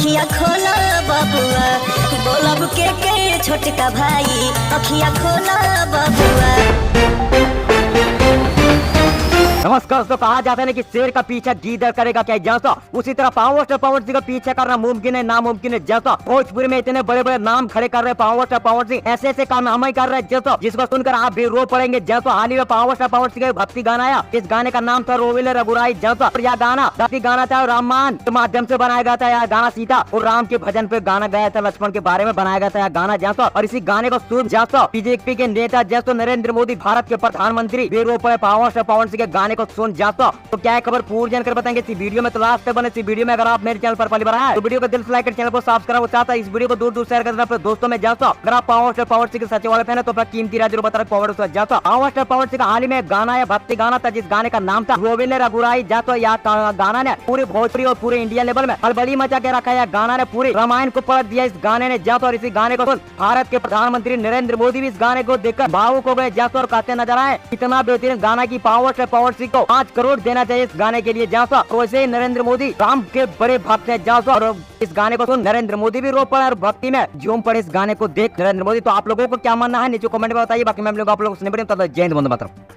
अखिया खोला बबुआ, बोलब के छोटका भाई, अखिया खोला बबुआ। नमस्कार दोस्तों, कहा जाता है कि शेर का पीछा गीदड़ करेगा क्या, जैसा उसी तरह पावर स्टार पवन सिंह का पीछा करना मुमकिन है नामुमकिन है। जैसा भोजपुरी में इतने बड़े बड़े नाम खड़े कर रहे हैं पावर स्टार पवन सिंह, ऐसे ऐसे कारनामे कर रहे हैं जैसा जिसको सुनकर आप भी रो पड़ेंगे। जैसा हाल ही में पावर स्टार पवन सिंह का भक्ति गाना आया, इस गाने का नाम था रोविले रघुराई। जैसा यह गाना भक्ति गाना था, रामायण के माध्यम से बनाया गया था। यह गाना सीता और राम के भजन पे गाना गाया था, लक्ष्मण के बारे में बनाया गया था यह गाना। जैसा और इसी गाने को सुन जैसा बीजेपी के नेता जैसा नरेंद्र मोदी, भारत के प्रधानमंत्री भी रो पड़े पावर स्टार पवन सिंह के गाने को सुन जाता। तो क्या है खबर पूरी जानकर बताएंगे इस वीडियो में, तो लास्ट तक बने इस वीडियो में। अगर आप मेरे चैनल पर पहली बार आए तो वीडियो को दिल से लाइक कर चैनल को सब्सक्राइब चाहता है, इस वीडियो को दूर दूर शेयर कर देना अपने दोस्तों में। जाता अगर आप पावर स्टार पवन सिंह के सच्चे वाले फैन है तो अपना कीमती राय जरूर बता रहे पावर स्टार जाता। पावर स्टार पवन सिंह का हाल ही में गाना या भक्ति गाना था, जिस गाने का नाम था रोविले रघुराई। जाता यह गाना ने पूरे भोजपुरी और पूरे इंडिया लेवल में हलबली मचा के रखा है। गाना ने पूरी रामायण को पलट दिया इस गाने ने। जाता और इसी गाने को सुन भारत के प्रधानमंत्री नरेंद्र मोदी भी इस गाने को देखकर भावुक हो गए। जाता और कहते नजर आए इतना बेहतरीन गाना की पावर स्टार पवन सिंह को 5 करोड़ देना चाहिए इस गाने के लिए। जासा वैसे ही नरेंद्र मोदी राम के बड़े भक्त हैं। जासा और इस गाने को सुन नरेंद्र मोदी भी रो पड़े और भक्ति में झूम पड़े इस गाने को देख नरेंद्र मोदी। तो आप लोगों को क्या मानना है नीचे कमेंट में बताइए। बाकी मैं लोग आप लोगों को सुनने पड़े। जय हिंद, वंदे मातरम।